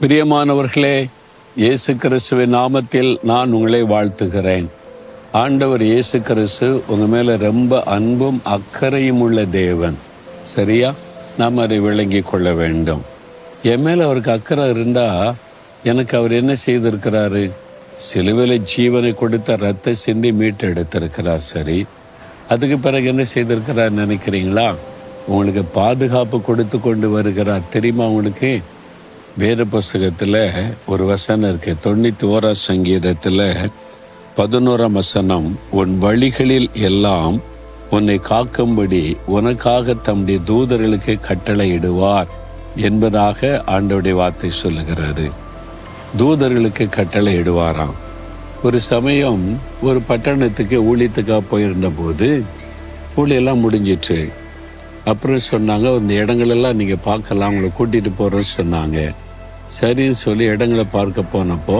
பிரியமானவர்களே, இயேசு கிறிஸ்துவின் நாமத்தில் நான் உங்களை வாழ்த்துகிறேன். ஆண்டவர் இயேசு கிறிஸ்து உங்கள் மேலே ரொம்ப அன்பும் அக்கறையும் உள்ள தேவன். சரியா? நாம் அதை விளங்கி கொள்ள வேண்டும். என் மேலே அவருக்கு அக்கறை இருந்தால் எனக்கு அவர் என்ன செய்திருக்கிறாரு? சிலுவையில் ஜீவனை கொடுத்த ரத்த சிந்தி மீட்டு எடுத்திருக்கிறார். சரி, அதுக்கு பிறகு என்ன செய்திருக்கிறார் நினைக்கிறீங்களா? உங்களுக்கு பாதுகாப்பு கொடுத்து கொண்டு வருகிறார். தெரியுமா உங்களுக்கு? வேத புஸ்தகத்தில் ஒரு வசனம் இருக்குது. 91 சங்கீதத்தில் 11 வசனம், உன் வழிகளில் எல்லாம் உன்னை காக்கும்படி உனக்காக தம்முடைய தூதர்களுக்கு கட்டளையிடுவார் என்பதாக ஆண்டவருடைய வார்த்தை சொல்லுகிறது. தூதர்களுக்கு கட்டளையிடுவாராம். ஒரு சமயம் ஒரு பட்டணத்துக்கு ஊழியத்துக்காக போயிருந்த போது ஊழியெல்லாம் முடிஞ்சிட்டு அப்புறம் சொன்னாங்க, இந்த இடங்களெல்லாம் நீங்கள் பார்க்கலாம், உங்களை கூட்டிகிட்டு போகிறோன்னு சொன்னாங்க. சரின்னு சொல்லி இடங்களை பார்க்க போனப்போ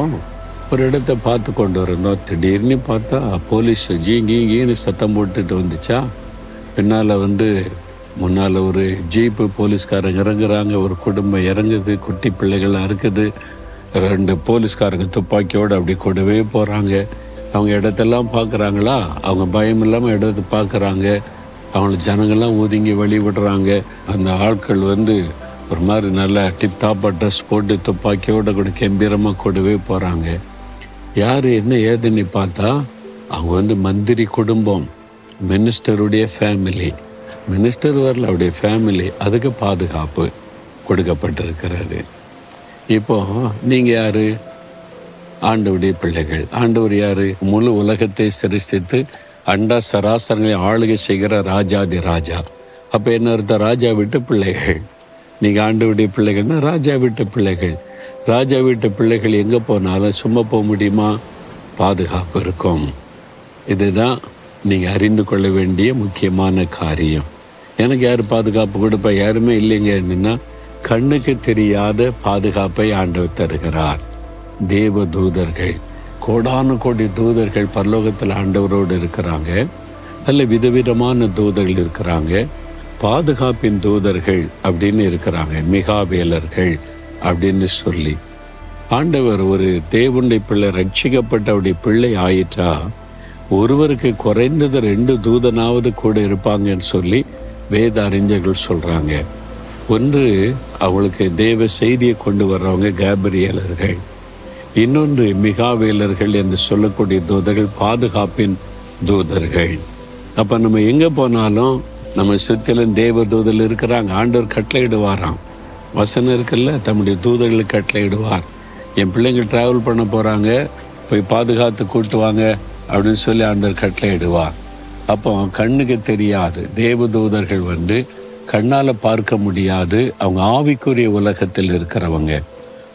ஒரு இடத்த பார்த்து கொண்டு இருந்தோம். திடீர்னு பார்த்தா போலீஸ் ஜீங்கின்னு சத்தம் போட்டுட்டு வந்துச்சா. பின்னால் முன்னால் ஒரு ஜீப்பு போலீஸ்காரங்க இறங்குறாங்க, ஒரு குடும்பம் இறங்குது, குட்டி பிள்ளைகள்லாம் இருக்குது. 2 போலீஸ்காரங்க துப்பாக்கியோடு அப்படி கூடவே போகிறாங்க. அவங்க இடத்தெல்லாம் பார்க்குறாங்களா, அவங்க பயம் இல்லாமல் இடத்த பார்க்குறாங்க. அவங்கள ஜனங்கள்லாம் ஒதுங்கி வழி விடுறாங்க. அந்த ஆட்கள் ஒரு மாதிரி நல்லா டிப்டாப்பாக ட்ரெஸ் போட்டு துப்பாக்கியோட கூட கம்பீரமாக கூடவே போகிறாங்க. யார் என்ன ஏதுன்னு பார்த்தா அவங்க மந்திரி குடும்பம், மினிஸ்டருடைய ஃபேமிலி. மினிஸ்டர் வரல, அவருடைய ஃபேமிலி. அதுக்கு பாதுகாப்பு கொடுக்கப்பட்டிருக்கிறது. இப்போது நீங்கள் யார்? ஆண்டவருடைய பிள்ளைகள். ஆண்டவர் யார்? முழு உலகத்தை சிருஷ்டித்து அண்டா சராசரங்களை ஆளுகை செய்கிற ராஜாதி ராஜா. அப்போ என்ன அர்த்தம்? ராஜா வீட்டு பிள்ளைகள். நீங்கள் ஆண்டவருடைய பிள்ளைகள்னா ராஜா வீட்டு பிள்ளைகள். ராஜா வீட்டு பிள்ளைகள் எங்கே போனாலும் சும்மா போக முடியுமா? பாதுகாப்பு இருக்கும். இதுதான் நீங்கள் அறிந்து கொள்ள வேண்டிய முக்கியமான காரியம். எனக்கு யார் பாதுகாப்பு கொடுப்பா? யாருமே இல்லைங்க. என்னன்னா, கண்ணுக்கு தெரியாத பாதுகாப்பை ஆண்டவர் தருகிறார். தேவ தூதர்கள், கோடானு கோடி தூதர்கள் பரலோகத்தில் ஆண்டவரோடு இருக்கிறாங்க. அதில் விதவிதமான தூதர்கள் இருக்கிறாங்க. பாதுகாப்பின் தூதர்கள் அப்படின்னு இருக்கிறாங்க, மிகாவேலர்கள் அப்படின்னு சொல்லி. ஆண்டவர் ஒரு தேவனுடைய பிள்ளை ரட்சிக்கப்பட்டவுடைய பிள்ளை ஆயிட்டா ஒருவருக்கு குறைந்தது 2 தூதனாவது கூட இருப்பாங்கன்னு சொல்லி வேத அறிஞர்கள் சொல்கிறாங்க. ஒன்று அவங்களுக்கு தேவ செய்தியை கொண்டு வர்றவங்க கேப்ரியலர்கள், இன்னொன்று மிகாவேலர்கள் என்று சொல்லக்கூடிய தூதர்கள் பாதுகாப்பின் தூதர்கள். அப்போ நம்ம எங்கே போனாலும் நம்ம சுற்றிலும் தேவ தூதர்கள் இருக்கிறாங்க. ஆண்டவர் கட்டளையிடுவாராம். வசனம் இருக்குல்ல, தம்முடைய தூதர்களுக்கு கட்டளையிடுவார். என் பிள்ளைங்க ட்ராவல் பண்ண போகிறாங்க, போய் பாதுகாத்து கூட்டுவாங்க அப்படின்னு சொல்லி ஆண்டவர் கட்டளையிடுவார். அப்போ கண்ணுக்கு தெரியாது தேவ தூதர்கள் கண்ணால் பார்க்க முடியாது. அவங்க ஆவிக்குரிய உலகத்தில் இருக்கிறவங்க.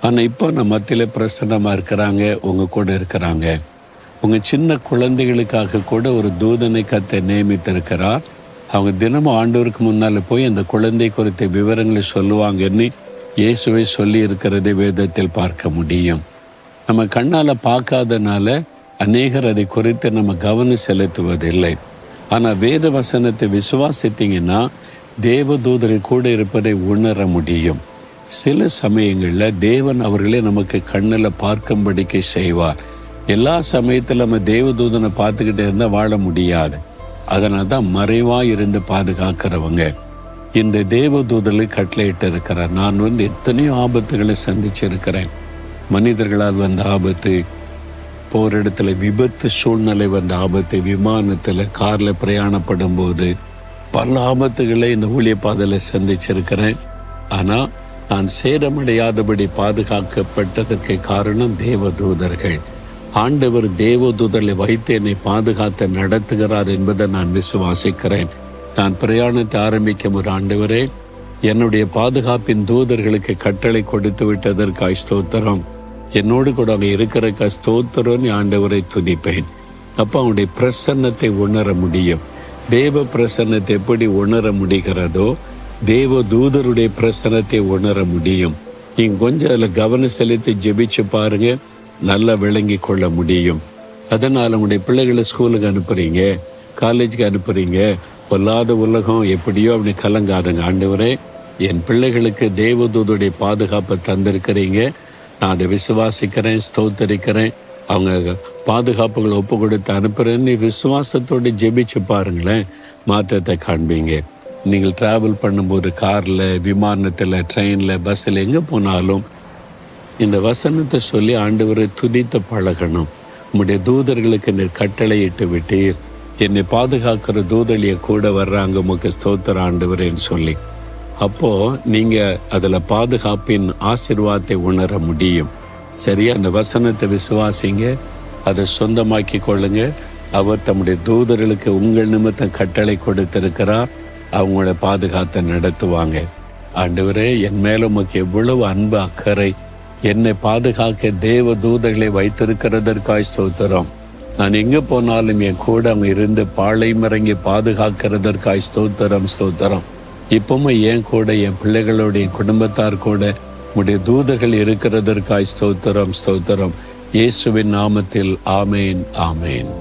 ஆனால் இப்போ நம்ம மத்தியில் பிரசன்னமாக இருக்கிறாங்க, உங்கள் கூட இருக்கிறாங்க. உங்கள் சின்ன குழந்தைகளுக்காக கூட ஒரு தூதனை கர்த்தர் நியமித்திருக்கிறார். அவங்க தினமும் ஆண்டவருக்கு முன்னால் போய் அந்த குழந்தை குறித்த விவரங்களை சொல்லுவாங்கன்னு இயேசுவை சொல்லி இருக்கிறதை வேதத்தில் பார்க்க முடியும். நம்ம கண்ணால் பார்க்காதனால அநேகர் அதை குறித்து நம்ம கவனம் செலுத்துவதில்லை. ஆனால் வேத வசனத்தை விசுவாசித்தீங்கன்னா தேவதூதர்கள் கூட இருப்பதை உணர முடியும். சில சமயங்களில் தேவன் அவர்களே நமக்கு கண்ணில் பார்க்கும்படிக்கு செய்வார். எல்லா சமயத்தில் நம்ம தேவதூதனை பார்த்துக்கிட்டே இருந்தால் வாழ முடியாது. அதனால தான் மறைவாக இருந்து பாதுகாக்கிறவங்க இந்த தேவதூதர்களை கட்டளையிட்டு இருக்கிறார். நான் எத்தனையோ ஆபத்துகளை சந்திச்சிருக்கிறேன். மனிதர்களால் வந்த ஆபத்து, போகிற இடத்துல விபத்து சூழ்நிலை வந்த ஆபத்து, விமானத்தில் காரில் பிரயாணப்படும் போது பல ஆபத்துகளை இந்த ஊழிய பாதையில் சந்திச்சிருக்கிறேன். ஆனால் நான் சேதமடையாதபடி பாதுகாக்கப்பட்டதற்கு காரணம் தேவதூதர்கள். ஆண்டவர் தேவதூதர்களை வைத்து என்னை பாதுகாத்து நடத்துகிறார் என்பதை நான் விசுவாசிக்கிறேன். நான் பிரயாணத்தை ஆரம்பிக்கும் ஒரு ஆண்டவரே, என்னுடைய பாதுகாப்பின் தூதர்களுக்கு கட்டளை கொடுத்து விட்டதற்காய் ஸ்தோத்திரம். என்னோடு கூட அவங்க இருக்கிற ஸ்தோத்திரம்னு ஆண்டவரை துதிப்பேன். அப்போ அவனுடைய பிரசன்னத்தை உணர முடியும். தேவ பிரசன்னத்தை எப்படி உணர முடிகிறதோ தேவ தூதருடைய பிரசன்னத்தை உணர முடியும். நீங்கள் கொஞ்சம் அதில் கவனம் செலுத்தி ஜெபிச்சு பாருங்க, நல்லா விளங்கி கொள்ள முடியும். அதனால் உங்களுடைய பிள்ளைகளை ஸ்கூலுக்கு அனுப்புகிறீங்க, காலேஜுக்கு அனுப்புகிறீங்க, பொல்லாத உலகம் எப்படியோ அப்படி கலங்காதுங்க. ஆண்டவரே, என் பிள்ளைகளுக்கு தேவதூதருடைய பாதுகாப்பை தந்திருக்கிறீங்க. நான் அதை விசுவாசிக்கிறேன், ஸ்தோத்தரிக்கிறேன், அவங்க பாதுகாப்புகளை ஒப்பு கொடுத்து அனுப்புகிறேன்னு விசுவாசத்தோடு ஜெபிச்சு பாருங்களேன், மாற்றத்தை காண்பீங்க. நீங்கள் ட்ராவல் பண்ணும்போது காரில், விமானத்தில், ட்ரெயினில், பஸ்ஸில் எங்கே போனாலும் இந்த வசனத்தை சொல்லி ஆண்டவரை துதித்து பழகணும். உம்முடைய தூதர்களுக்கு நீர் கட்டளையிட்டு விட்டீர், என்னை பாதுகாக்கிற தூதலிய கூட வர்றாங்க, உமக்கு ஸ்தோத்திர ஆண்டவரேன்னு சொல்லி. அப்போது நீங்கள் அதில் பாதுகாப்பின் ஆசீர்வாதத்தை உணர முடியும். சரியா? அந்த வசனத்தை விசுவாசிங்க, அதை சொந்தமாக்கி கொள்ளுங்க. அவர் தம்முடைய தூதர்களுக்கு உங்கள் நிமித்தம் கட்டளை கொடுத்திருக்கிறார், அவங்களோட பாதுகாத்தை நடத்துவாங்க. ஆண்டவரே, என் மேல உமக்கு எவ்வளவு அன்பு, அக்கறை, என்னை பாதுகாக்க தேவ தூதர்களை வைத்திருக்கிறதற்காய் ஸ்தோத்திரம். நான் எங்கே போனாலும் என் கூட அவங்க இருந்து பாளையம் இறங்கி பாதுகாக்கிறதற்காய் ஸ்தோத்திரம், ஸ்தோத்திரம். இப்பவுமே என் கூட, என் பிள்ளைகளோட, என் குடும்பத்தார் கூட உடைய தூதர்கள் இருக்கிறதற்காய் ஸ்தோத்திரம், ஸ்தோத்திரம். இயேசுவின் நாமத்தில் ஆமேன், ஆமேன்.